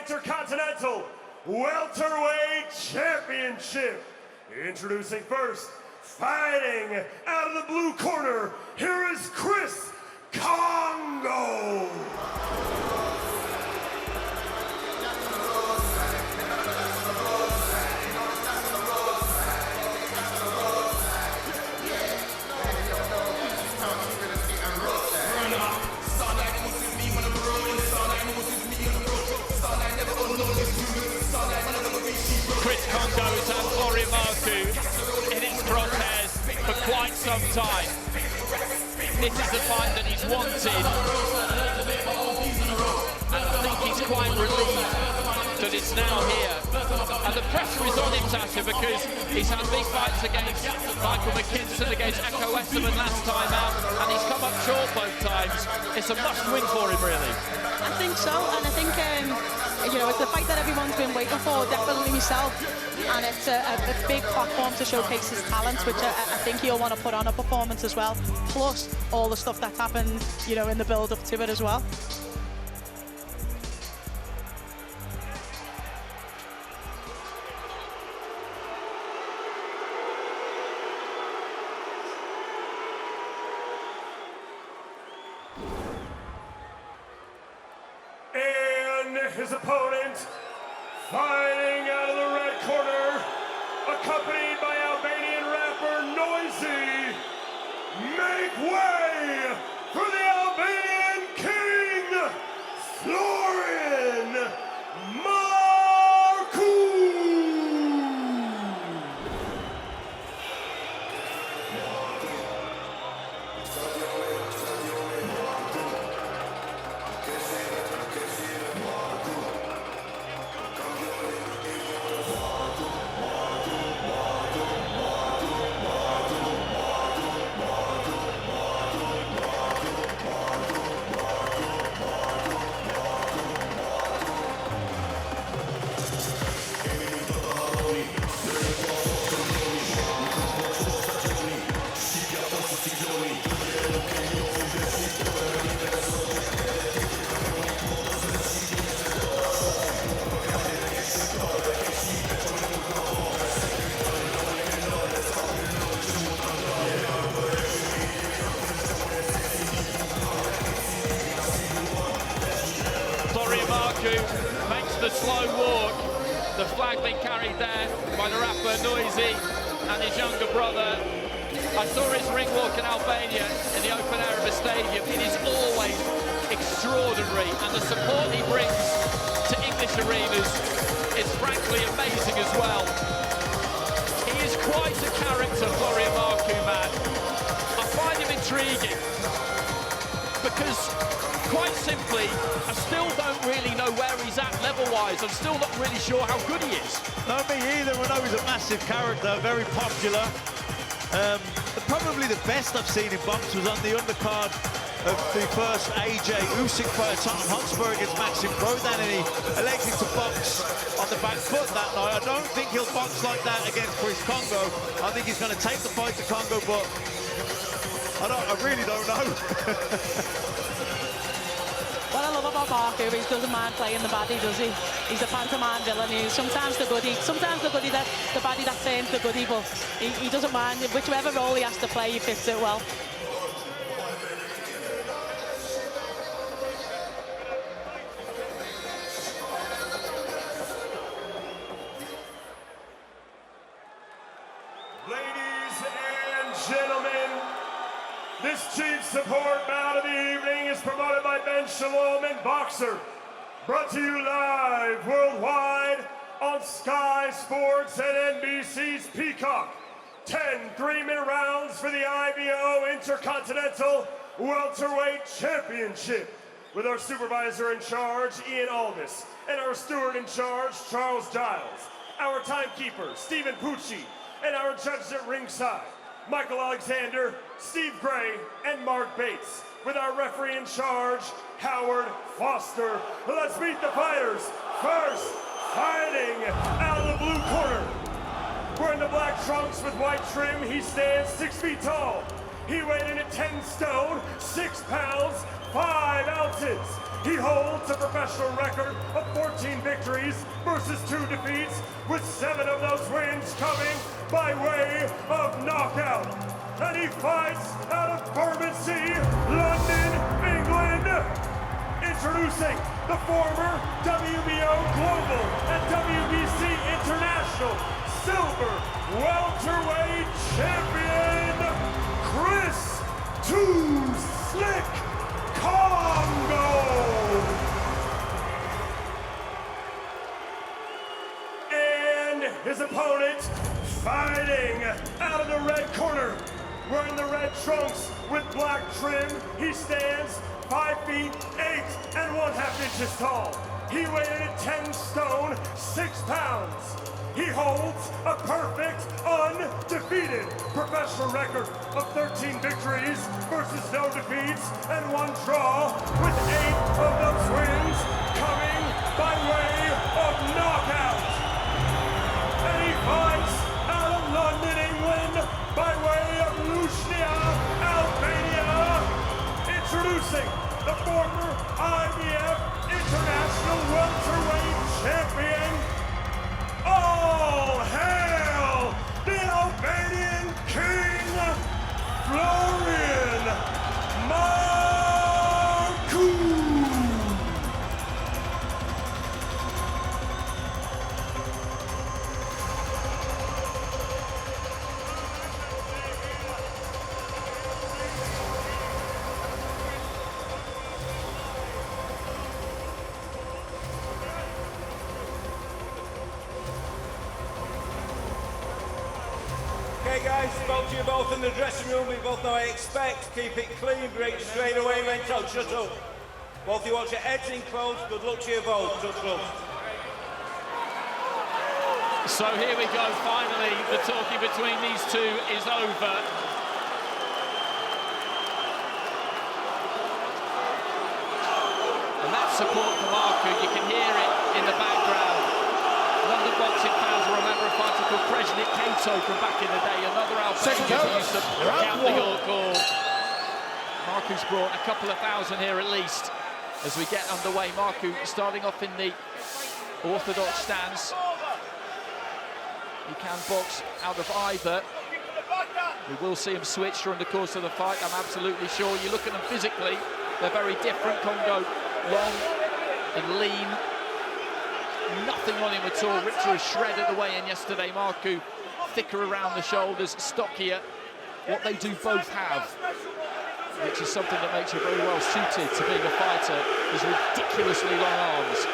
Intercontinental Welterweight Championship. Introducing first, fighting out of the blue corner, here is Chris Kongo. Chris Kongo has had Florian Marku in its crosshairs for quite some time. This is the fight that he's wanted, and I think he's quite relieved that it's now here. And the pressure is on him, Tasha, because he's had big fights against Michael McKinson, against Echo Westerman last time out, and he's come up short both times. It's a must-win for him, really. I think so, and I think you know, it's the fight that everyone's been waiting for, definitely myself, and it's a big platform to showcase his talents, which I think he'll want to put on a performance as well, plus all the stuff that's happened, you know, in the build-up to it as well. His opponent, fighting out of the red corner, accompanied by Albanian rapper Noisy. Make way for the Albanian King, Florian Marku. Florian Marku makes the slow walk. The flag being carried there by the rapper Noisy and his younger brother. I saw his ring walk in Albania in the open air of a stadium. It is always extraordinary, and the support he brings to English arenas is frankly amazing as well. He is quite a character, Florian Marku, man. I find him intriguing because, quite simply, I still don't really know where he's at level-wise. I'm still not really sure how good he is. No, me either. We know he's a massive character, very popular. Probably the best I've seen in box was on the undercard of the first AJ Usyk fight, Tottenham Hotspur against Maxim Prodan, and he elected to box on the back foot that night. I don't think he'll box like that against Chris Kongo. I think he's going to take the fight to Kongo, but I really don't know. What I love about Marku is he doesn't mind playing the baddie, does he? He's a pantomime villain. He's sometimes the goodie, the baddie that turns the goodie, but he doesn't mind. Whichever role he has to play, he fits it well. Ladies and gentlemen, this chief support bout of the evening is promoted by Ben Shalom and Boxer. Brought to you live worldwide on Sky Sports and NBC's Peacock. 10 3-minute rounds for the IBO Intercontinental Welterweight Championship. With our supervisor in charge, Ian Aldis, and our steward in charge, Charles Giles. Our timekeeper, Stephen Pucci, and our judges at ringside, Michael Alexander, Steve Gray, and Mark Bates. With our referee in charge, Howard Foster. Let's meet the fighters. First, fighting out of the blue corner. Wearing the black trunks with white trim, he stands 6 feet tall. He weighed in at 10 stone, 6 pounds, 5 ounces. He holds a professional record of 14 victories versus 2 defeats, with 7 of those wins coming by way of knockout. And he fights out of Bermondsey, London, England. Introducing the former WBO Global and WBC International Silver Welterweight Champion, Chris Too Slick Kongo. And his opponent fighting out of the red corner, wearing the red trunks with black trim, he stands 5 feet 8 and 1/2 inches tall. He weighed in at 10 stone, 6 pounds. He holds a perfect, undefeated professional record of 13 victories versus no defeats and 1 draw, with 8 of those wins coming by way of knockout. And he fights out of London, England, by way of Lushnja, Albania. Introducing the former IBF International Welterweight Champion, all hail the Albanian King, Florian Marku. Okay guys, spoke to you both in the dressing room, we both know what I expect. Keep it clean, break straight away, mental, shut up. Both of you want your heads in close, good luck to you both, touch gloves. So here we go, finally, the talking between these two is over. And that support from Marku, you can hear it in the background. London boxing fans will remember a fighter called Kreshnik Kato from back in the day, another Albanian who used to count the York Hall. Marku's brought a couple of thousand here at least as we get underway. Marku starting off in the orthodox stance. He can box out of either. We will see him switch during the course of the fight, I'm absolutely sure. You look at them physically, they're very different. Kongo long and lean. Nothing on him at all. Ripped to a shred at the weigh-in yesterday. Marku thicker around the shoulders, stockier. What they do both have, which is something that makes you very well suited to being a fighter, is ridiculously long arms.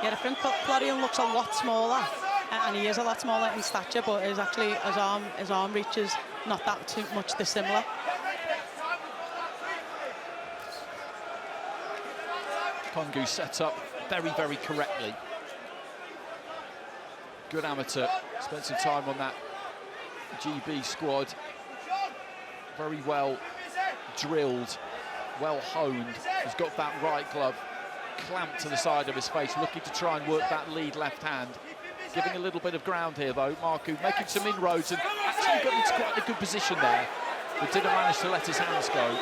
Yeah, I think Florian looks a lot smaller, and he is a lot smaller in stature, but his arm reach is not that too much dissimilar. Kongo set up very, very correctly. Good amateur, spent some time on that GB squad. Very well drilled, well honed. He's got that right glove clamped to the side of his face, looking to try and work that lead left hand. Giving a little bit of ground here though, Marku making some inroads and actually got into quite a good position there, but didn't manage to let his hands go.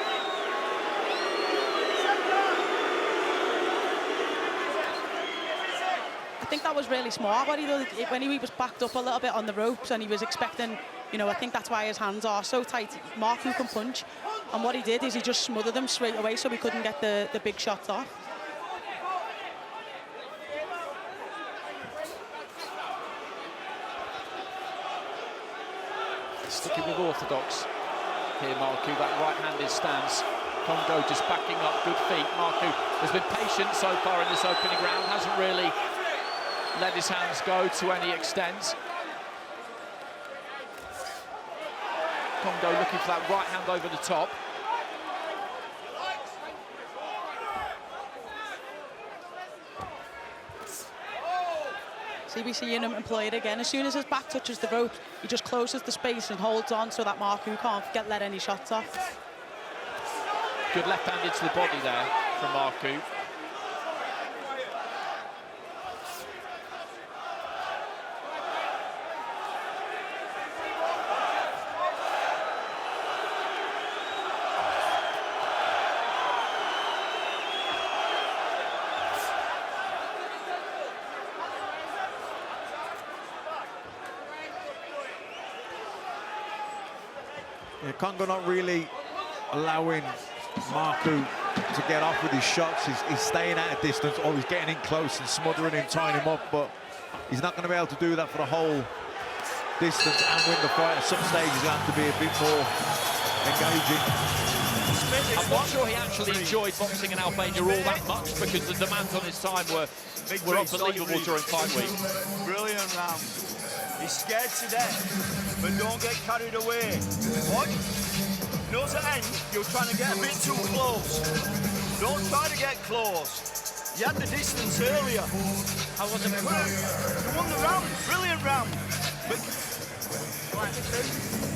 I think that was really smart what he did when he was backed up a little bit on the ropes, and he was expecting, you know, I think that's why his hands are so tight. Marku can punch, and what he did is he just smothered them straight away so he couldn't get the big shots off. Sticking with orthodox here, Marku, that right-handed stance. Kongo just backing up, good feet. Marku has been patient so far in this opening round, hasn't really let his hands go to any extent. Kongo looking for that right hand over the top. CBC in him employ it again. As soon as his back touches the rope, he just closes the space and holds on so that Marku can't let any shots off. Good left hand into the body there from Marku. Yeah, Kongo not really allowing Marku to get off with his shots. He's staying at a distance, or he's getting in close and smothering him, tying him up, but he's not going to be able to do that for the whole distance and win the fight. At some stage, he's going to have to be a bit more engaging. I'm not sure he actually enjoyed boxing in Albania all that much, because the demands on his time were unbelievable during fight week. Brilliant round. He's scared to death, but don't get carried away. What? Nose at end, you're trying to get a bit too close. Don't try to get close. You had the distance earlier. How was it? You won the round. Brilliant round. But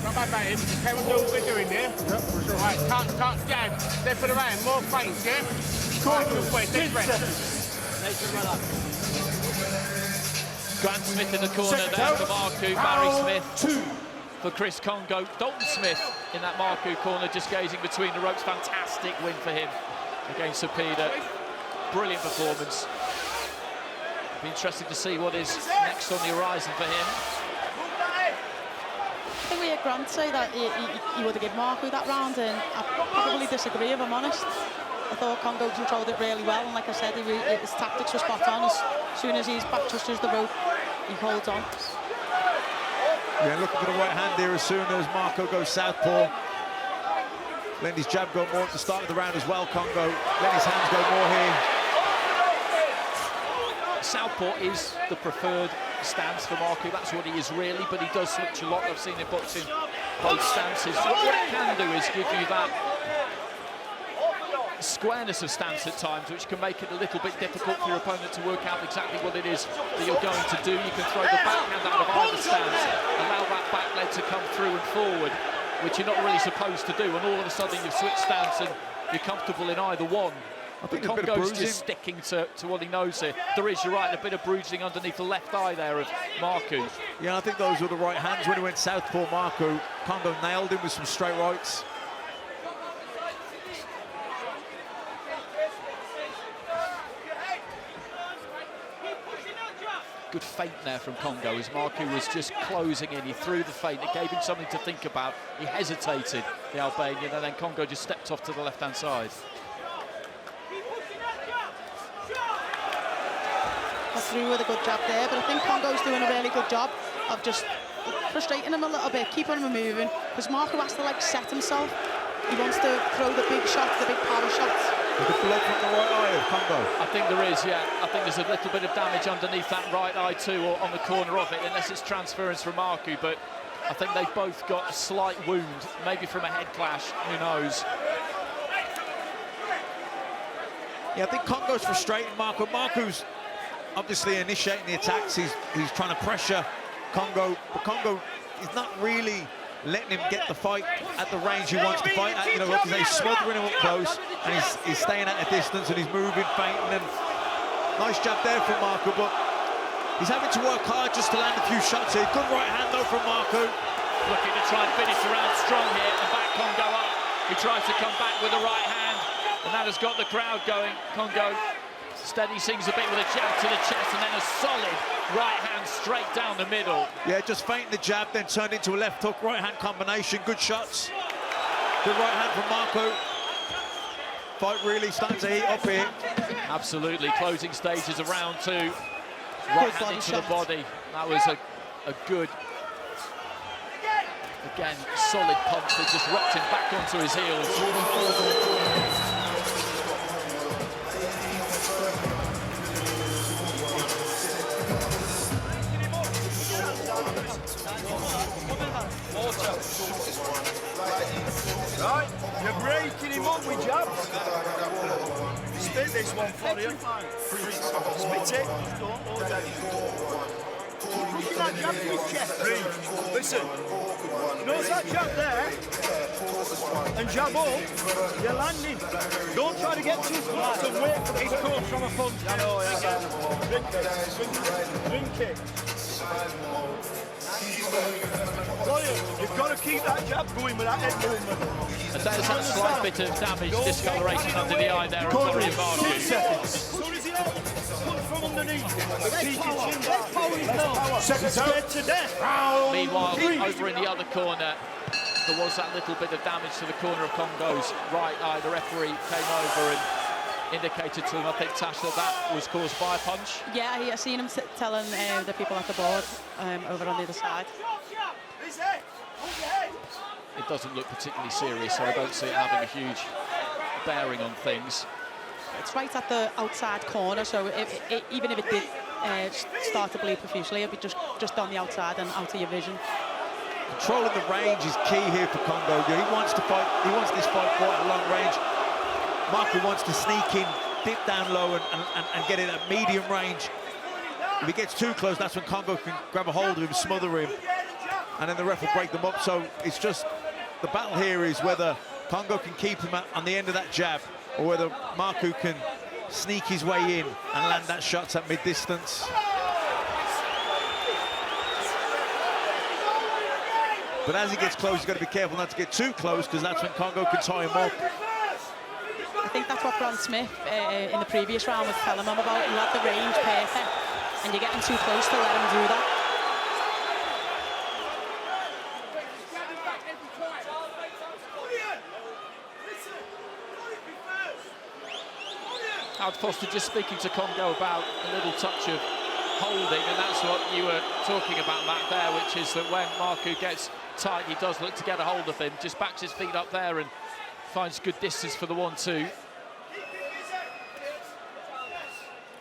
not bad, mate. Okay, we'll do what we're doing here. Yep, for sure. Right, can't get him. Step it around, more feints, yeah? Right, good way, dead Grant Smith in the corner there for Marku, Barry Smith for Chris Kongo. Dalton Smith in that Marku corner, just gazing between the ropes. Fantastic win for him against Cepeda. Brilliant performance. Be interested to see what is next on the horizon for him. I think we heard Grant say that he would have given Marku that round, and I probably disagree if I'm honest. I thought Kongo controlled it really well, and like I said, his tactics were spot on. As soon as his back touches the rope, he holds on. Yeah, looking for the right hand there as soon as Marku goes southpaw. Letting his jab go more at the start of the round as well, Kongo. Letting his hands go more here. Southpaw is the preferred stance for Marku. That's what he is really, but he does switch a lot. I've seen him boxing both stances. What it can do is give you that squareness of stance at times, which can make it a little bit difficult for your opponent to work out exactly what it is that you're going to do. You can throw the backhand out of either stance, allow that back leg to come through and forward, which you're not really supposed to do, and all of a sudden you've switched stance and you're comfortable in either one. I think but Kongo's just sticking to what he knows here. There is, you're right, a bit of bruising underneath the left eye there of Marku. Yeah, I think those were the right hands when he went southpaw. Marku, Kongo nailed him with some straight rights. Good feint there from Kongo as Marku was just closing in. He threw the feint, it gave him something to think about. He hesitated, the Albanian, and then Kongo just stepped off to the left-hand side. Through with a good jab there, but I think Kongo's doing a really good job of just frustrating him a little bit, keeping him moving, because Marku has to like set himself. He wants to throw the big shots, the big power shots. With the blood from the right eye of Kongo. I think there is, yeah. I think there's a little bit of damage underneath that right eye too, or on the corner of it, unless it's transference from Marku, but I think they've both got a slight wound, maybe from a head clash, who knows. Yeah, I think Kongo's frustrating Marku. Marku's obviously initiating the attacks. He's trying to pressure Kongo, but Kongo is not really letting him get the fight at the range he wants to fight at. You know, because he's smothering him up close, and he's staying at a distance, and he's moving, feinting, and nice jab there from Marku, but he's having to work hard just to land a few shots here. Good right hand though from Marku. Looking to try and finish the round strong here, and back Kongo up. He tries to come back with the right hand, and that has got the crowd going. Kongo steady sings a bit with a jab to the chest, and then a solid right hand straight down the middle. Yeah, just feinting the jab, then turned into a left hook, right hand combination. Good shots. Good right hand from Marku. Fight really starting to heat up here. Absolutely, closing stages of round two. Right hand into the body. That was a good, again, solid punch that just rocked him back onto his heels. right, you're breaking him up with jabs. Spit this one, Florian. Spit it. Don't hold it. Pushing that jab to his chest. Breathe. Listen. Nose that jab there. And jab up. You're landing. Don't try to get too close and wait for his coach from a punch. I know, yeah. Drink it. Florian, you've got to keep that jab going with that head movement. And there's that slight bit of damage, discoloration under the eye there on Florian Marku. 6 seconds. As soon as he punch from underneath, keep your chin down. Second scared to death. Meanwhile, over in the other corner, there was that little bit of damage to the corner of Kongo's right eye. The referee came over and indicated to him, I think, Tash, that was caused by a punch. Yeah, I seen him telling the people at the board over on the other side. It doesn't look particularly serious, so I don't see it having a huge bearing on things. It's right at the outside corner, so even if it did start to bleed profusely, it'd be just on the outside and out of your vision. Controlling the range is key here for Kongo. He wants to fight. He wants this fight quite at long range. Marku wants to sneak in, dip down low, and get it at medium range. If he gets too close, that's when Kongo can grab a hold of him, smother him, and then the ref will break them up. So it's just the battle here is whether Kongo can keep him on the end of that jab, or whether Marku can sneak his way in and land that shots at mid-distance. But as he gets close, he's got to be careful not to get too close, because that's when Kongo can tie him up. I think that's what Brand Smith in the previous round was telling him about. You had the range perfect, and you're getting too close to let him do that. Howard Foster just speaking to Kongo about a little touch of holding, and that's what you were talking about, Matt, there, which is that when Marku gets tight, he does look to get a hold of him, just backs his feet up there and finds good distance for the 1-2.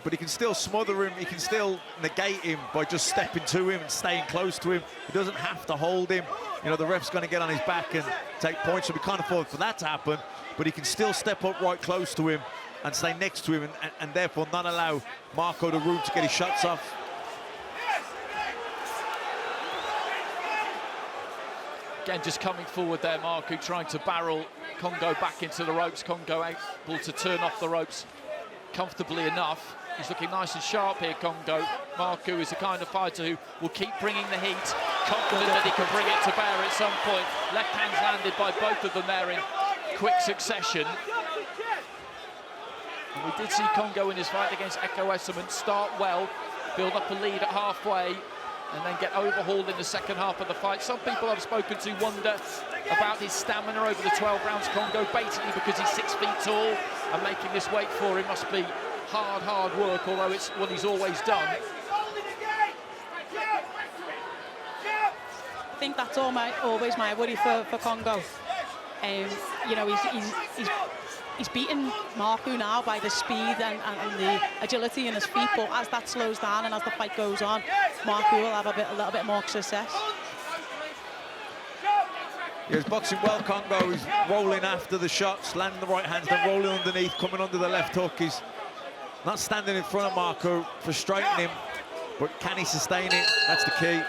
But he can still smother him, he can still negate him by just stepping to him and staying close to him. He doesn't have to hold him. You know, the ref's going to get on his back and take points, so we can't afford for that to happen, but he can still step up right close to him and stay next to him, and therefore not allow Marku the room to get his shots off. Again, just coming forward there, Marku trying to barrel Kongo back into the ropes. Kongo able to turn off the ropes comfortably enough. He's looking nice and sharp here, Kongo. Marku is the kind of fighter who will keep bringing the heat, confident that he can bring it to bear at some point. Left hands landed by both of them there in quick succession. And we did see Kongo in his fight against Eko Esserman start well, build up a lead at halfway, and then get overhauled in the second half of the fight. Some people I've spoken to wonder about his stamina over the 12 rounds. Kongo, basically because he's 6 feet tall, and making this weight for him must be hard work, although it's what he's always done. I think that's always my worry for Kongo. You know, he's beaten Marku now by the speed and the agility in his feet, but as that slows down and as the fight goes on, Marku will have a little bit more success. Yeah, he's boxing well, Kongo. He's rolling after the shots, landing the right hands, then rolling underneath, coming under the left hook. He's not standing in front of Marku, frustrating him, but can he sustain it? That's the key.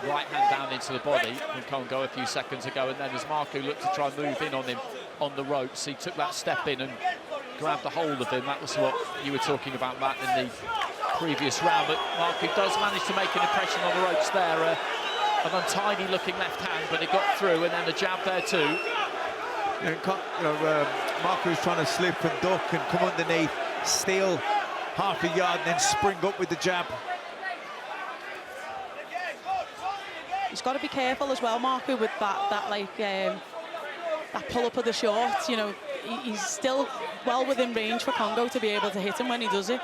Right hand down into the body from Kongo a few seconds ago, and then as Marku looked to try and move in on him on the ropes, he took that step in and grabbed a hold of him. That was what you were talking about, Matt, in the previous round. But Marku does manage to make an impression on the ropes there. An untidy looking left hand, but it got through, and then a jab there too. Marku's trying to slip and duck and come underneath, steal half a yard, and then spring up with the jab. He's got to be careful as well, Marku, with that pull-up of the short. You know, he's still well within range for Kongo to be able to hit him when he does it.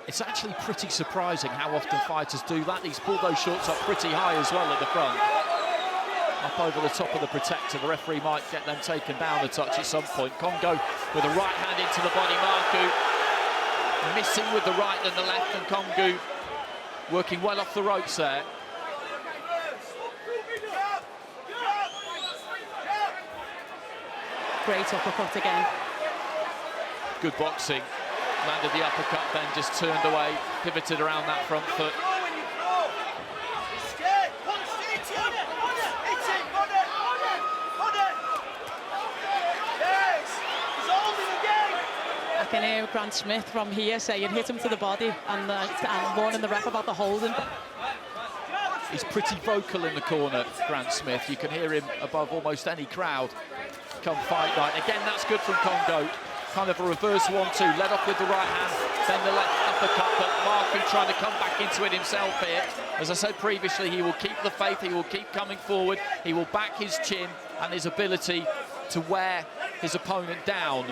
It's actually pretty surprising how often fighters do that. He's pulled those shorts up pretty high as well at the front. Up over the top of the protector. The referee might get them taken down a touch at some point. Kongo with a right hand into the body. Marku missing with the right and the left, and Kongo working well off the ropes there. Great uppercut again. Good boxing. Landed the uppercut, then just turned away, pivoted around that front foot. can hear Grant Smith from here saying hit him to the body and warning the ref about the holding. He's pretty vocal in the corner, Grant Smith. You can hear him above almost any crowd come fight night. Again, that's good from Kongo. Kind of a reverse 1-2, led off with the right hand, then the left uppercut, but Marku trying to come back into it himself here. As I said previously, he will keep the faith, he will keep coming forward, he will back his chin and his ability to wear his opponent down.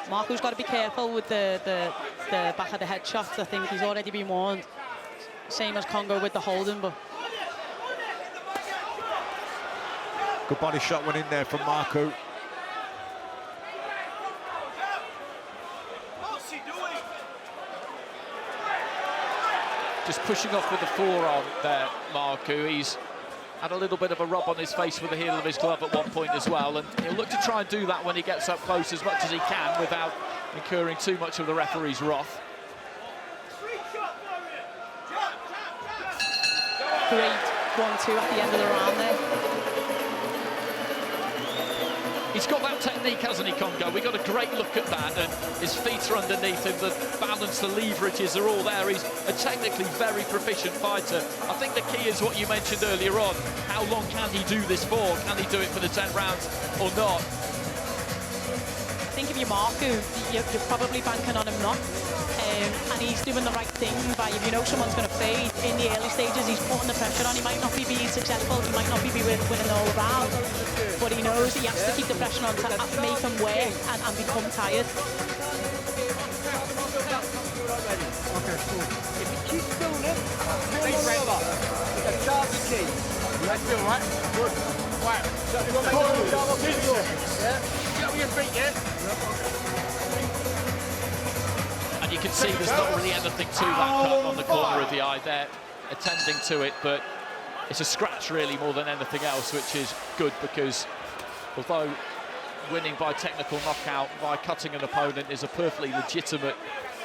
Marku's got to be careful with the back of the head shots. I think he's already been warned. Same as Kongo with the holding, but... Good body shot went in there from Marku. Just pushing off with the forearm there, Marku. He's had a little bit of a rub on his face with the heel of his glove at one point as well, and he'll look to try and do that when he gets up close as much as he can without incurring too much of the referee's wrath. Great 1-2 at the end of the round there. He's got that technique, hasn't he, Kongo? We got a great look at that, and his feet are underneath him, the balance, the leverages are all there. He's a technically very proficient fighter. I think the key is what you mentioned earlier on. How long can he do this for? Can he do it for the 10 rounds or not? I think if you're Marku, you're probably banking on him not. And he's doing the right thing by, if you know someone's going to fade in the early stages, he's putting the pressure on. He might not be being successful, he might not be winning all round, but he knows he has to keep the pressure on to make him wear and become tired. Okay, cool. If he keeps doing it, a target key. That's good, right? Good. Right. So you want to make a double kick? Yeah. Get with your feet, yeah? And you can see there's not really anything to that cut on the corner of the eye there, attending to it, but it's a scratch really more than anything else, which is good because although winning by technical knockout, by cutting an opponent is a perfectly legitimate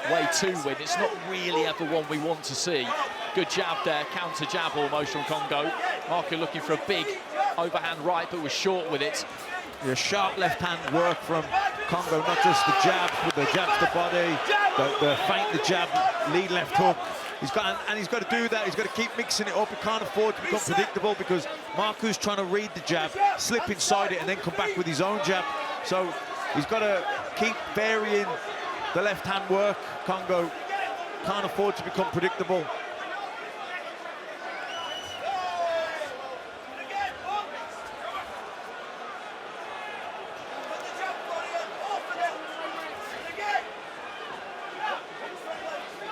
way to win, it's not really ever one we want to see. Good jab there, counter jab almost from Kongo. Marku looking for a big overhand right, but was short with it. Yeah, sharp left-hand work from Kongo, not just the jab, with the jab to the body, the feint, the jab, lead left hook. He's got to do that. He's got to keep mixing it up. He can't afford to become predictable because Marku's trying to read the jab, slip inside it, and then come back with his own jab. So he's got to keep varying the left-hand work. Kongo can't afford to become predictable.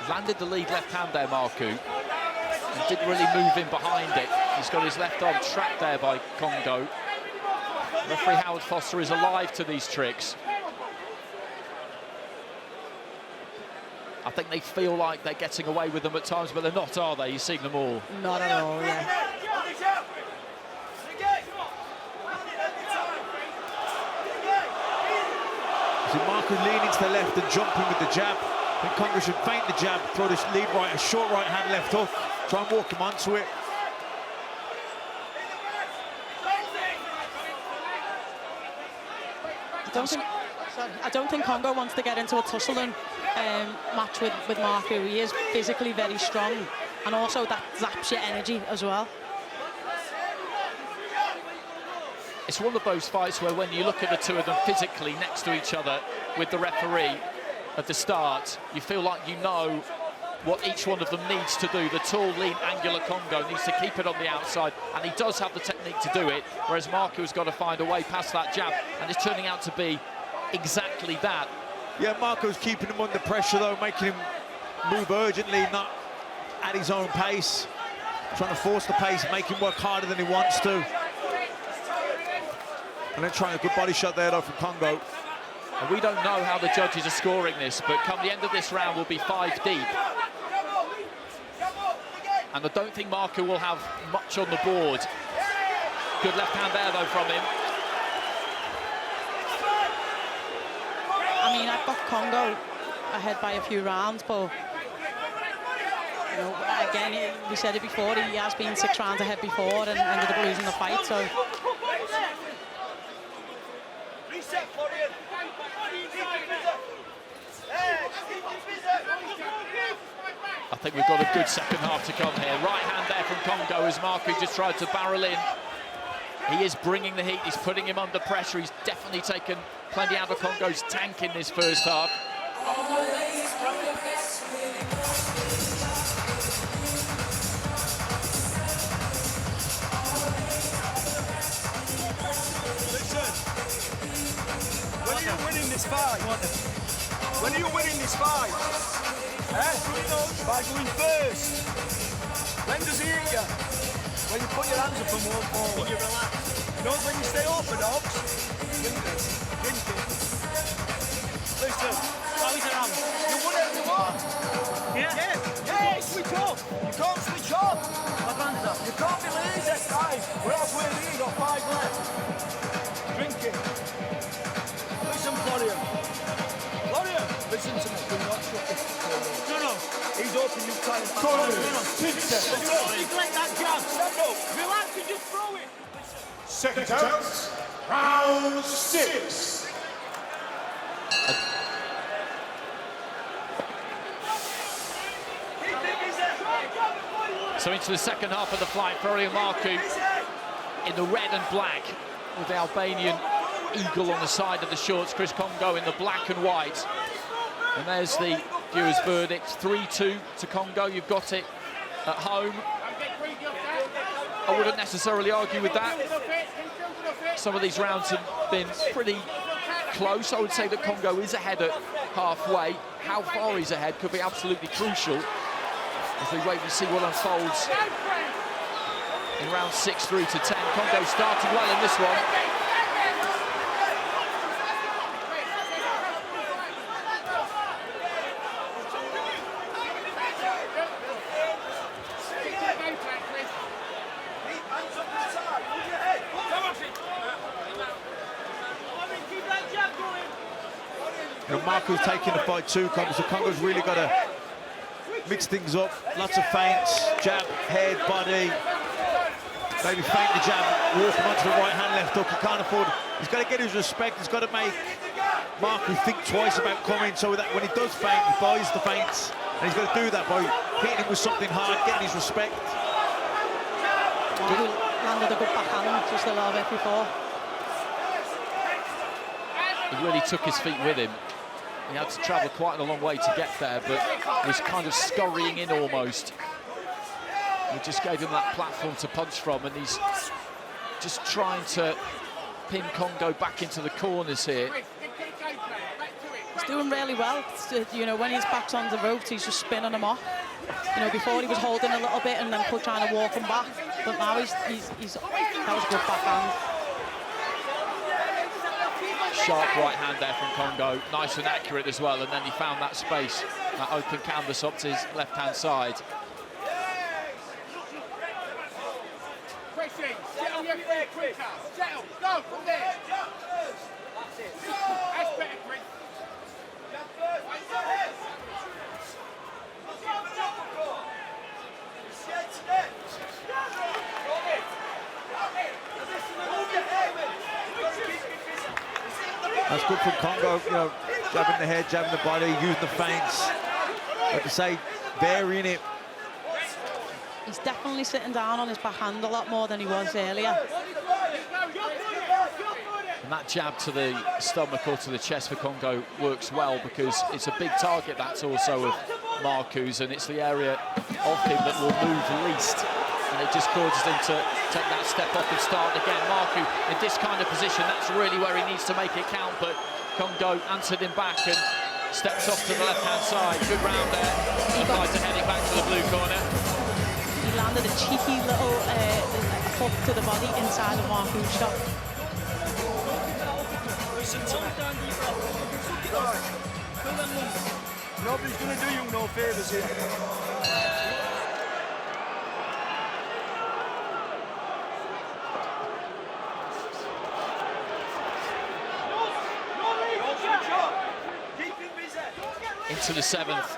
Landed the lead left hand there, Marku, and didn't really move in behind it. He's got his left arm trapped there by Kongo. Referee Howard Foster is alive to these tricks. I think they feel like they're getting away with them at times, but they're not, are they? You've seen them all. Not at all, yeah. So Marku leaning to the left and jumping with the jab. I think Kongo should feint the jab, throw this lead right, a short right hand left hook, try and walk him onto it. I don't think Kongo wants to get into a tussling match with Marku. He is physically very strong, and also that zaps your energy as well. It's one of those fights where when you look at the two of them physically next to each other with the referee at the start, you feel like you know what each one of them needs to do. The tall, lean, angular Kongo needs to keep it on the outside, and he does have the technique to do it, whereas Marku's got to find a way past that jab, and it's turning out to be exactly that. Yeah, Marku's keeping him under pressure, though, making him move urgently, not at his own pace, trying to force the pace, make him work harder than he wants to. And then trying a good body shot there, though, from Kongo. And we don't know how the judges are scoring this, but come the end of this round, we'll be 5 deep. And I don't think Marku will have much on the board. Good left hand there, though, from him. I mean, I've got Kongo ahead by a few rounds, but you know, again, we said it before, he has been 6 rounds ahead before and ended up losing the fight, so... Reset, Florian. I think we've got a good second half to come here. Right hand there from Kongo as Marku just tried to barrel in. He is bringing the heat, he's putting him under pressure. He's definitely taken plenty out of Kongo's tank in this first half. Listen, when are you winning this fight? When are you winning this fight? By going first. When does he hit you? When you put your hands up and walk forward. When you relax. You know when you stay orthodox? Drink it. Listen. You won it you want. Yeah, switch off. You can't switch off. You can't be lazy. Guys, we're halfway lead, got 5 left. Drink it. Listen, Florian. Listen to me. Do not shut this. No. He's open, you can't. Neglect that jab. Stand up. Relax and just throw it. Second out, round 6. So into the second half of the fight, Florian Marku in the red and black with the Albanian eagle on the side of the shorts, Chris Kongo in the black and white. And there's the viewers' verdict, 3-2 to Kongo. You've got it at home. I wouldn't necessarily argue with that. Some of these rounds have been pretty close. I would say that Kongo is ahead at halfway. How far he's ahead could be absolutely crucial as we wait and see what unfolds in round 6 through to 10. Kongo starting well in this one. Marku's taking the fight too, Kongo, so Kongo's really got to mix things up. Lots of feints, jab, head, body. Maybe feint the jab, walking onto the right hand, left hook. He can't afford. He's got to get his respect. He's got to make Marku think twice about coming, so that when he does feint, he buys the feints. And he's got to do that by hitting him with something hard, getting his respect. Landed a good backhand just a little bit before. He really took his feet with him. He had to travel quite a long way to get there, but was kind of scurrying in almost. We just gave him that platform to punch from, and he's just trying to pin Kongo back into the corners here. He's doing really well. You know, when his back's on the ropes, he's just spinning him off. You know, before he was holding a little bit and then trying to walk him back, but now he's that was a good backhand. Sharp right hand there from Kongo, nice and accurate as well, and then he found that space, that open canvas up to his left-hand side. Settle your feet quicker. Settle. Go from there. That's it. That's better, Chris. That's good from Kongo, you know, jabbing the head, jabbing the body, using the feints. Like I say, varying it. He's definitely sitting down on his backhand a lot more than he was earlier. And that jab to the stomach or to the chest for Kongo works well, because it's a big target, that's also of Marku's, and it's the area of him that will move least. And it just causes him to take that step up and start again. Marku in this kind of position, that's really where he needs to make it count, but Kongo answered him back and steps off to the left-hand side. Good round there. He tried to head it back to the blue corner. He landed a cheeky little hook to the body inside of Marku's shot. Nobody's going to do you no favours here. Into the 7th.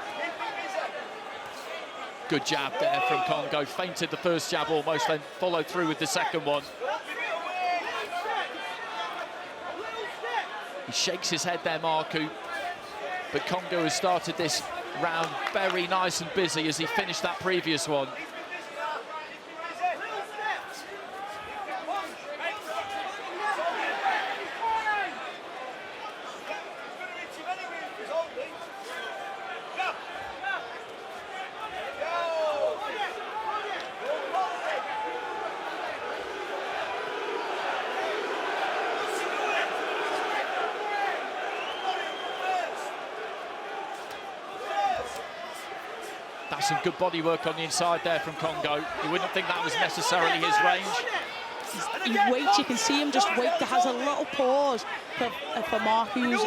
Good jab there from Kongo. Feinted the first jab almost, then followed through with the second one. He shakes his head there, Marku. But Kongo has started this round very nice and busy as he finished that previous one. That's some good body work on the inside there from Kongo. You wouldn't think that was necessarily his range. He waits, you can see him just wait. There has a little pause for Marku's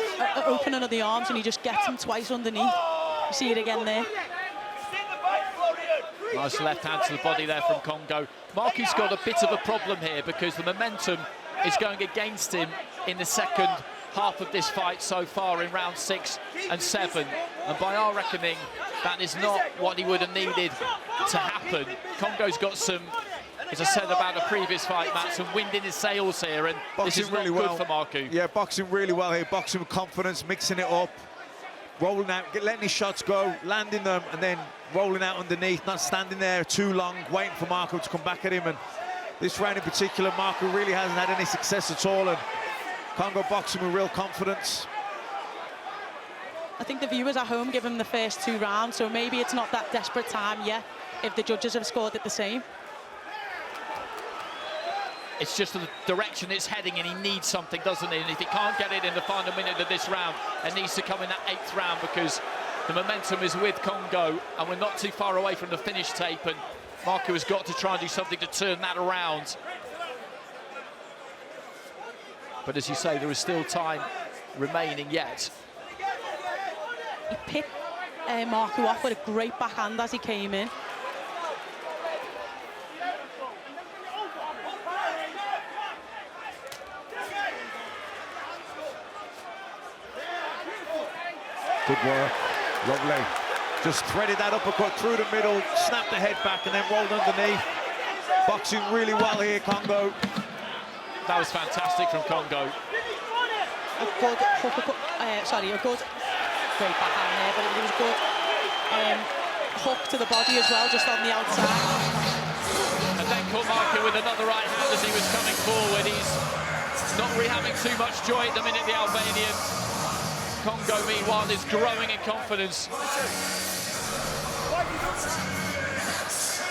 opening of the arms, and he just gets him twice underneath. You see it again there. Nice left hand to the body there from Kongo. Marku's got a bit of a problem here because the momentum is going against him in the second half of this fight so far in round 6 and 7. And by our reckoning, that is not what he would have needed to happen. Kongo's got some, as I said about a previous fight, Matt, some wind in his sails here, and Boxing this is really really good well for Marku. Yeah, boxing really well here, boxing with confidence, mixing it up, rolling out, letting his shots go, landing them, and then rolling out underneath, not standing there too long, waiting for Marku to come back at him. And this round in particular, Marku really hasn't had any success at all, and Kongo boxing with real confidence. I think the viewers at home give him the first 2 rounds, so maybe it's not that desperate time yet if the judges have scored it the same. It's just the direction it's heading, and he needs something, doesn't he? And if he can't get it in the final minute of this round, it needs to come in that 8th round, because the momentum is with Kongo, and we're not too far away from the finish tape, and Marku has got to try and do something to turn that around. But as you say, there is still time remaining yet. He picked Marku off with a great backhand as he came in. Good work, lovely. Just threaded that uppercut through the middle, snapped the head back, and then rolled underneath. Boxing really well here, Kongo. That was fantastic from Kongo. A good great backhand there, but it was a good hook to the body as well, just on the outside. And then caught Marku with another right hand as he was coming forward. He's not really having too much joy at the minute, the Albanian. Kongo, meanwhile, is growing in confidence.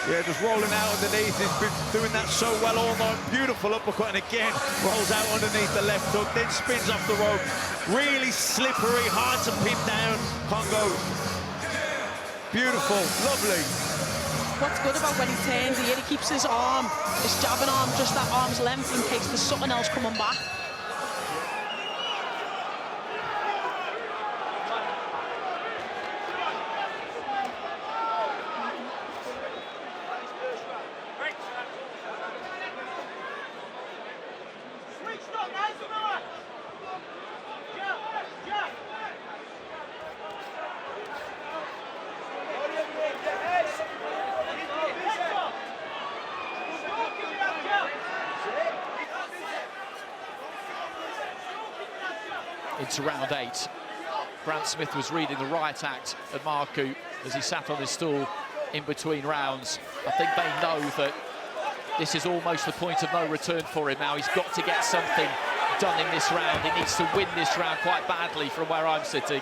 Yeah, just rolling out underneath. He's been doing that so well all night. Beautiful uppercut, and again, rolls out underneath the left hook, then spins off the rope. Really slippery, hard to pin down, Kongo. Beautiful, lovely. What's good about when he turns here, he keeps his arm, his jabbing arm, just that arm's length in case there's something else coming back. Into round 8. Grant Smith was reading the riot act of Marku as he sat on his stool in between rounds. I think they know that this is almost the point of no return for him now. He's got to get something done in this round. He needs to win this round quite badly from where I'm sitting.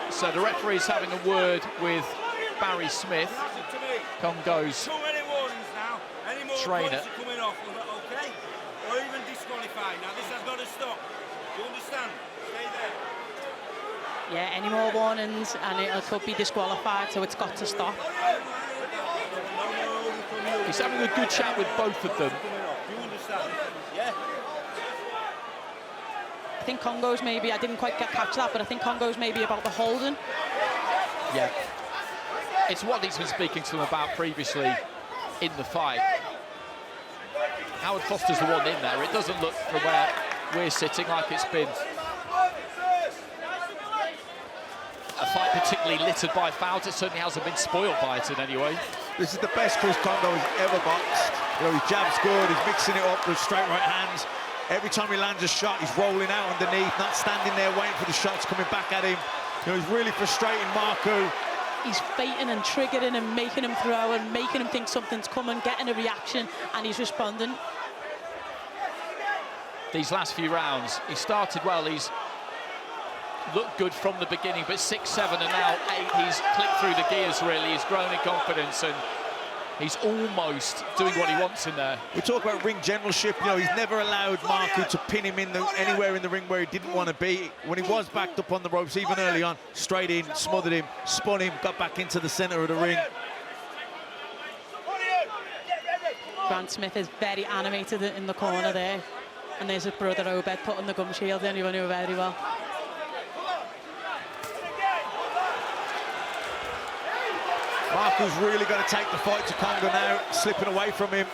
So the referee's having a word with Barry Smith, Kongo's trainer. Coming off, okay? Or even disqualified. Now this has got to stop. Do you understand? Stay there. Yeah, any more warnings and it could be disqualified, so it's got to stop. He's having a good chat with both of them. Do you understand? Yeah. I think Kongo's maybe, I didn't quite catch that, but I think Kongo's maybe about the holding. Yeah. It's what he's been speaking to them about previously in the fight. Howard Foster's the one in there. It doesn't look from where we're sitting like it's been a fight particularly littered by fouls. It certainly hasn't been spoiled by it in any way. This is the best Chris Kongo has ever boxed. You know, his jab's good, he's mixing it up with straight right hands. Every time he lands a shot, he's rolling out underneath, not standing there waiting for the shots coming back at him. You know, he's really frustrating Marku. He's fighting and triggering and making him throw and making him think something's coming, getting a reaction, and he's responding. These last few rounds, he started well, he's looked good from the beginning, but 6, 7 and now 8, he's clicked through the gears really, he's grown in confidence and he's almost doing what he wants in there. We talk about ring generalship, you know, he's never allowed Marku to pin him in anywhere in the ring where he didn't want to be. When he was backed up on the ropes, even early on, straight in, smothered him, spun him, got back into the center of the ring. Grant Smith is very animated in the corner there. And there's his brother Obed putting the gum shield in, you knew very well. Marku's really going to take the fight to Kongo now, slipping away from him.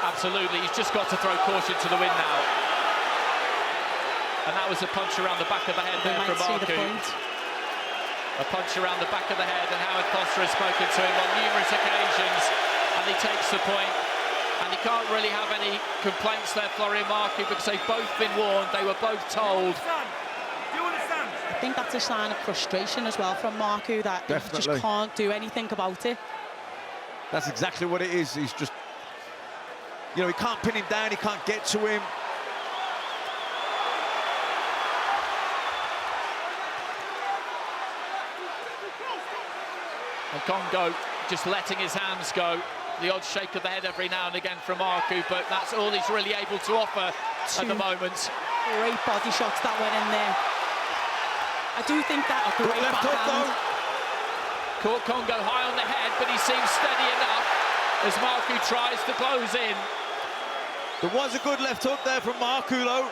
Absolutely, he's just got to throw caution to the wind now. And that was a punch around the back of the head there from Marku. A punch around the back of the head, and Howard Foster has spoken to him on numerous occasions, and he takes the point. And he can't really have any complaints there, Florian Marku, because they've both been warned, they were both told. I think that's a sign of frustration as well from Marku, that he just can't do anything about it. That's exactly what it is. He's just, you know, he can't pin him down, he can't get to him. And Kongo just letting his hands go. The odd shake of the head every now and again from Marku, but that's all he's really able to offer at the moment. Great body shots that went in there. I do think that a great left hook though. Caught Kongo high on the head, but he seems steady enough as Marku tries to close in. There was a good left hook there from Marku though,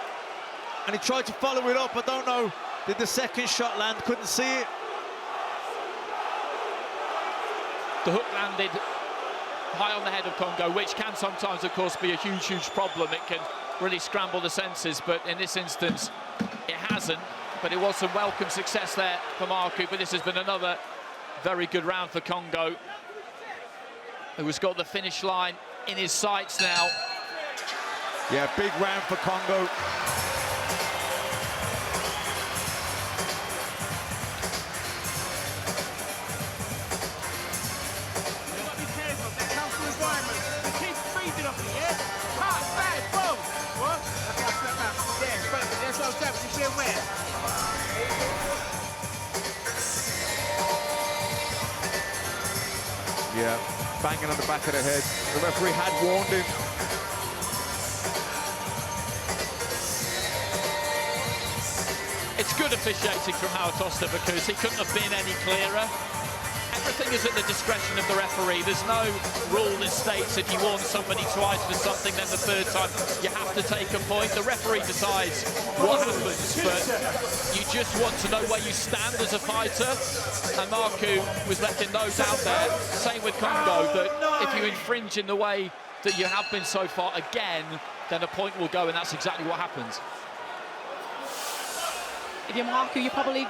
and he tried to follow it up. I don't know, did the second shot land? Couldn't see it. The hook landed high on the head of Kongo, which can sometimes, of course, be a huge, huge problem. It can really scramble the senses, but in this instance, it hasn't. But it was some welcome success there for Marku, but this has been another very good round for Kongo, who has got the finish line in his sights now. Yeah, big round for Kongo. Yeah, banging on the back of the head. The referee had warned him. It's good officiating from Howard Foster because he couldn't have been any clearer. Everything is at the discretion of the referee. There's no rule that states if you warn somebody twice for something, then the third time you have to take a point. The referee decides what happens, but you just want to know where you stand as a fighter. And Marku was left in no doubt there. Same with Kongo, that if you infringe in the way that you have been so far again, then a point will go, and that's exactly what happens. If you're Marku, you probably...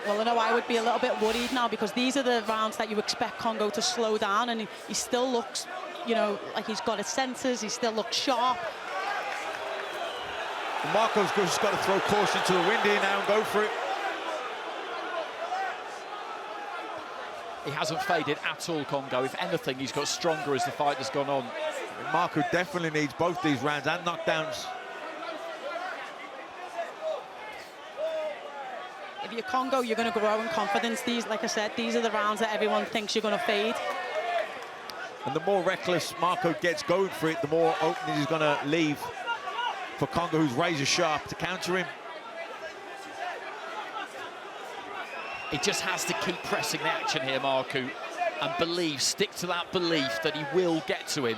Well, I know I would be a little bit worried now, because these are the rounds that you expect Kongo to slow down, and he still looks, you know, like he's got his senses, he still looks sharp. Marku's just got to throw caution to the wind here now and go for it. He hasn't faded at all, Kongo. If anything, he's got stronger as the fight has gone on. Marku definitely needs both these rounds and knockdowns. If you're Kongo, you're going to grow in confidence. These, like I said, these are the rounds that everyone thinks you're going to fade. And the more reckless Marku gets going for it, the more openings he's going to leave for Kongo, who's razor sharp, to counter him. He just has to keep pressing the action here, Marku, and stick to that belief that he will get to him.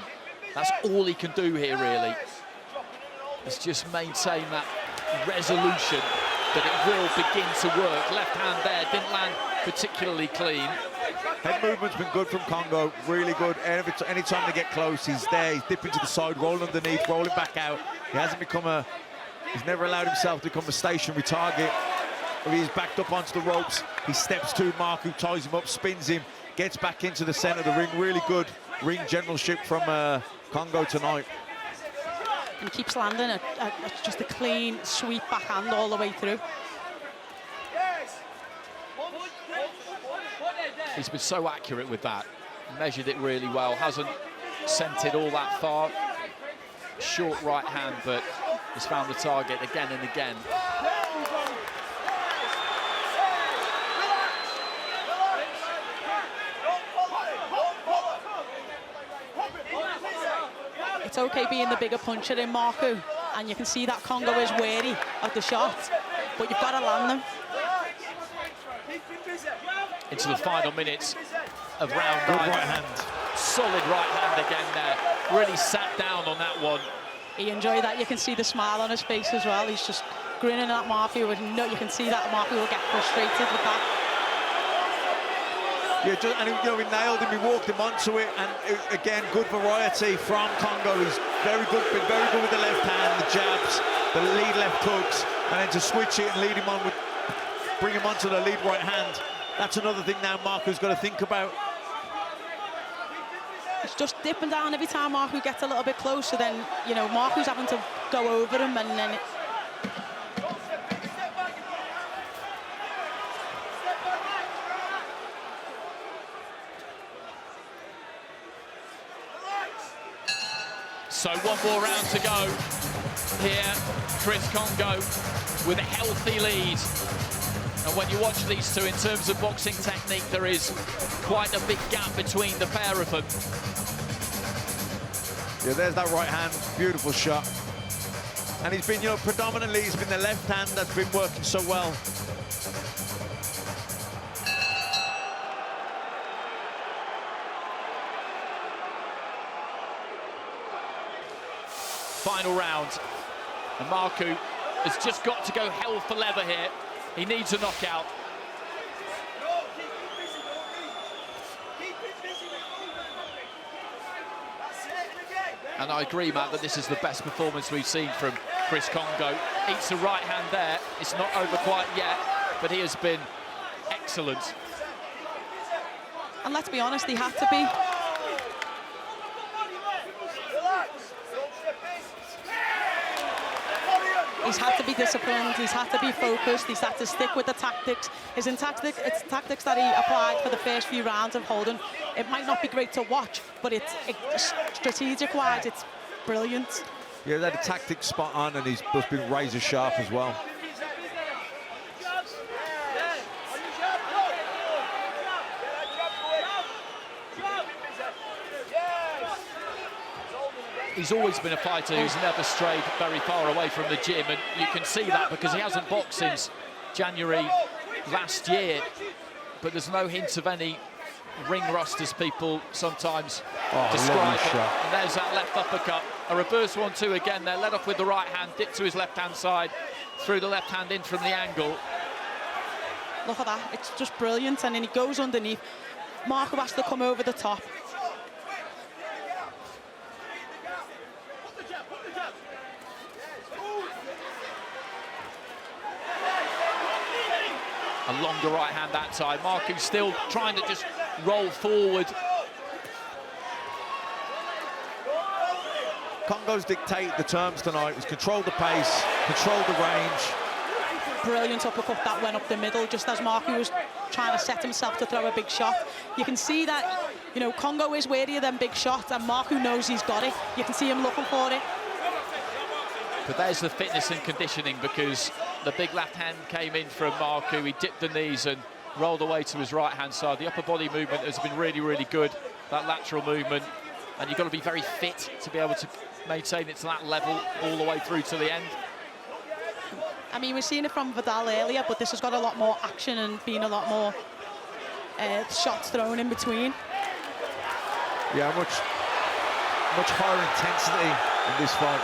That's all he can do here, really. Is just maintain that resolution that it will begin to work. Left hand there, didn't land particularly clean. Head movement's been good from Kongo, really good. Anytime they get close, he's there, he's dipping to the side, rolling underneath, rolling back out. He hasn't become he's never allowed himself to become a stationary target. if he's backed up onto the ropes, he steps to Marku, ties him up, spins him, gets back into the centre of the ring. Really good ring generalship from Kongo tonight. And keeps landing just a clean, sweep backhand all the way through. He's been so accurate with that. Measured it really well. Hasn't sent it all that far. Short right hand, but has found the target again and again. It's okay being the bigger puncher in Marku, and you can see that Kongo is wary of the shot, but you've got to land them. Into the final minutes of round 9. Good right hand. Solid right hand again there. Really sat down on that one. He enjoyed that. You can see the smile on his face as well. He's just grinning at Marku. You can see that Marku will get frustrated with that. Yeah, and he nailed him. He walked him onto it, and again, good variety from Kongo. He's been very good with the left hand, the jabs, the lead left hooks, and then to switch it and lead him on with, bring him onto the lead right hand. That's another thing now Marku's got to think about. It's just dipping down every time Marku gets a little bit closer. Then Marku's having to go over him, and then. So one more round to go here. Chris Kongo with a healthy lead. And when you watch these two in terms of boxing technique, there is quite a big gap between the pair of them. Yeah, there's that right hand, beautiful shot. And he's been, predominantly he's been the left hand that's been working so well. Final round, and Marku has just got to go hell for leather here. He needs a knockout. And I agree, Matt, that this is the best performance we've seen from Chris Kongo. Eats a right hand there. It's not over quite yet, but he has been excellent. And let's be honest, he had to be. He's had to be disciplined, he's had to be focused, he's had to stick with the tactics. It's tactics that he applied for the first few rounds of Holden. It might not be great to watch, but strategic-wise, it's brilliant. Yeah, that tactic spot on, and he's just been razor sharp as well. He's always been a fighter who's never strayed very far away from the gym, and you can see that because he hasn't boxed since January last year. But there's no hint of any ring rust, as people sometimes describe it. And there's that left uppercut. A reverse 1-2 again there, led off with the right hand, dipped to his left-hand side, threw the left hand in from the angle. Look at that, it's just brilliant, and then he goes underneath. Marku has to come over the top. A longer right hand that time. Marku still trying to just roll forward. Kongo's dictate the terms tonight. He's controlled the pace, controlled the range. Brilliant uppercut that went up the middle, just as Marku was trying to set himself to throw a big shot. You can see that, Kongo is warier than big shots, and Marku knows he's got it. You can see him looking for it. But there's the fitness and conditioning, because the big left hand came in from Marku. He dipped the knees and rolled away to his right-hand side. The upper body movement has been really, really good, that lateral movement. And you've got to be very fit to be able to maintain it to that level all the way through to the end. I mean, we've seen it from Vidal earlier, but this has got a lot more action and been a lot more shots thrown in between. Yeah, much higher intensity in this fight.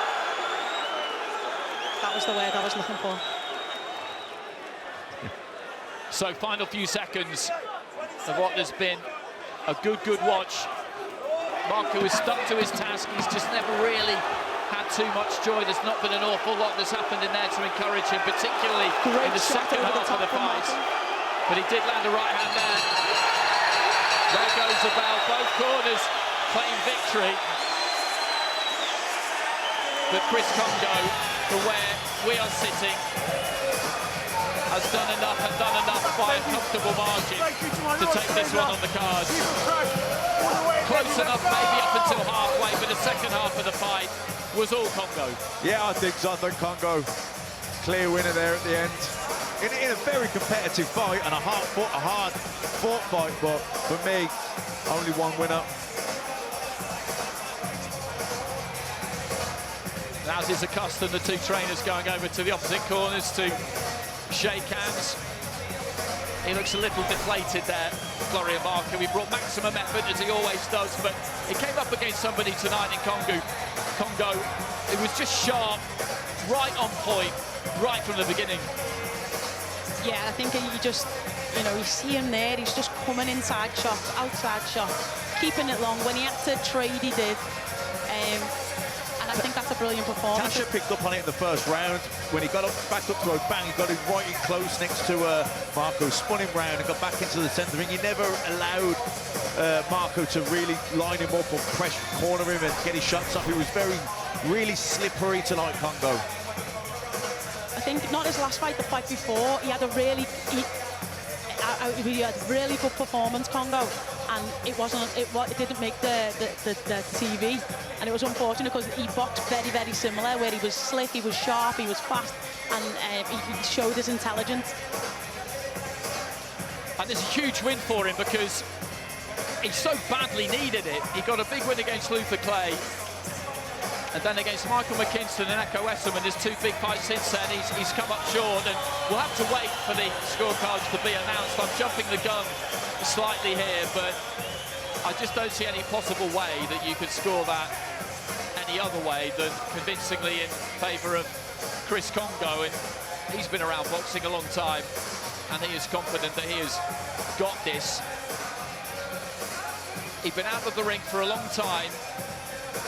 That was the word I was looking for. So final few seconds of what has been a good watch. Marku has stuck to his task. He's just never really had too much joy. There's not been an awful lot that's happened in there to encourage him, particularly in the second half of the fight. But he did land a right hand there. There goes the bell. Both corners claim victory. But Chris Kongo, from where we are sitting, has done enough and done enough by a comfortable margin to take this one on the cards. Close enough maybe up until halfway, but the second half of the fight was all Kongo. Yeah, I think so. I think Kongo, clear winner there at the end. In a very competitive fight and a hard-fought fight, but for me, only one winner. As is the custom, the two trainers going over to the opposite corners to shake hands. He looks a little deflated there, Florian Marku. He brought maximum effort, as he always does, but he came up against somebody tonight in Kongo. It was just sharp, right on point, right from the beginning. Yeah, I think you just, you know, you see him there, he's just coming inside shots, outside shots, keeping it long. When he had to trade, he did. And I think that's a brilliant performance. Tasha picked up on it in the first round. When he got back up to a bang, he got him right in close next to Marku, spun him round and got back into the centre ring. He never allowed Marku to really line him up or pressure corner him and get his shots up. He was really slippery tonight, Kongo. I think not his last fight, the fight before, he had a really, he had really good performance, Kongo, and it didn't make the TV, and it was unfortunate because he boxed very similar, where he was slick, he was sharp, he was fast, and he showed his intelligence. And it's a huge win for him because he so badly needed it. He got a big win against Luther Clay, and then against Michael McKinston and Echo Esserman, there's two big fights since then. He's come up short, and we'll have to wait for the scorecards to be announced. I'm jumping the gun slightly here, but I just don't see any possible way that you could score that any other way than convincingly in favour of Chris Kongo. And he's been around boxing a long time, and he is confident that he has got this. He'd been out of the ring for a long time.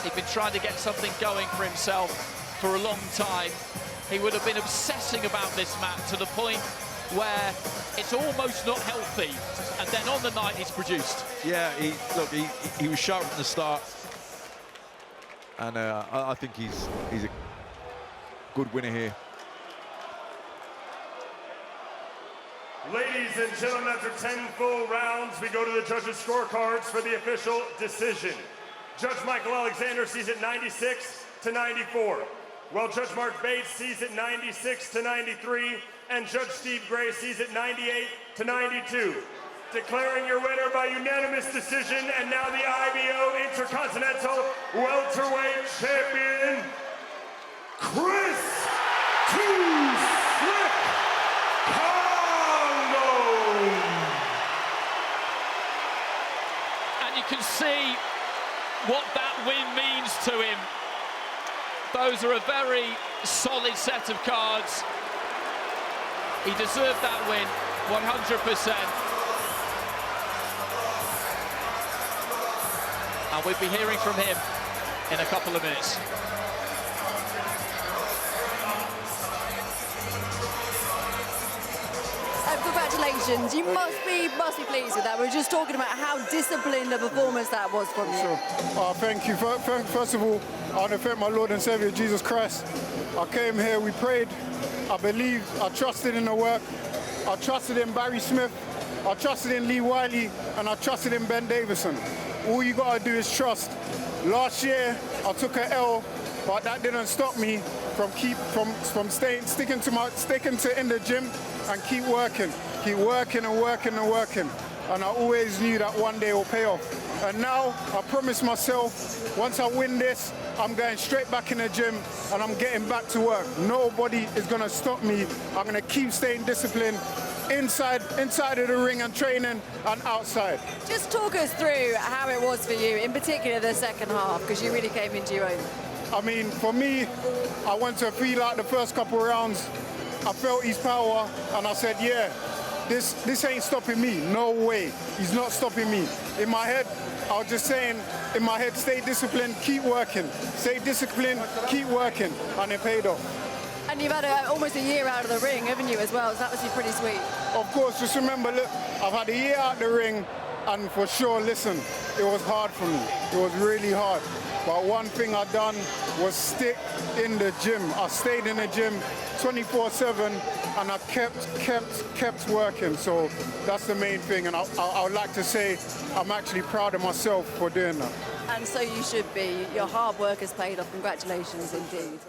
He'd been trying to get something going for himself for a long time. He would have been obsessing about this match to the point where it's almost not healthy, and then on the night he's produced. Yeah, he was sharp from the start, and I think he's a good winner here. Ladies and gentlemen, after 10 full rounds, we go to the judges' scorecards for the official decision. Judge Michael Alexander sees it 96-94, while Judge Mark Bates sees it 96-93, and Judge Steve Gray sees it 98-92. Declaring your winner by unanimous decision, and now the IBO Intercontinental Welterweight Champion, Chris Kongo! And you can see what that win means to him. Those are a very solid set of cards. He deserved that win, 100%. And we'll be hearing from him in a couple of minutes. Congratulations, you must be pleased with that. We were just talking about how disciplined a performance that was from you. Sure. Thank you. First of all, I want to thank my Lord and Savior, Jesus Christ. I came here, we prayed, I believed, I trusted in the work. I trusted in Barry Smith, I trusted in Lee Wiley, and I trusted in Ben Davison. All you gotta do is trust. Last year, I took an L, but that didn't stop me from sticking to in the gym and keep working and working. And I always knew that one day it will pay off. And now I promised myself, once I win this, I'm going straight back in the gym and I'm getting back to work. Nobody is gonna stop me. I'm gonna keep staying disciplined inside of the ring and training and outside. Just talk us through how it was for you, in particular the second half, because you really came into your own. I mean, for me, I went to feel out the first couple of rounds. I felt his power and I said, yeah, this ain't stopping me. No way. He's not stopping me. In my head, I was just saying, in my head, stay disciplined, keep working. Stay disciplined, keep working, and it paid off. And you've had almost a year out of the ring, haven't you, as well? So that must be pretty sweet. Of course, just remember, look, I've had a year out the ring, and for sure, listen, it was hard for me. It was really hard. But one thing I done was stick in the gym. I stayed in the gym 24/7, and I kept working. So that's the main thing. And I would like to say I'm actually proud of myself for doing that. And so you should be. Your hard work has paid off. Congratulations indeed.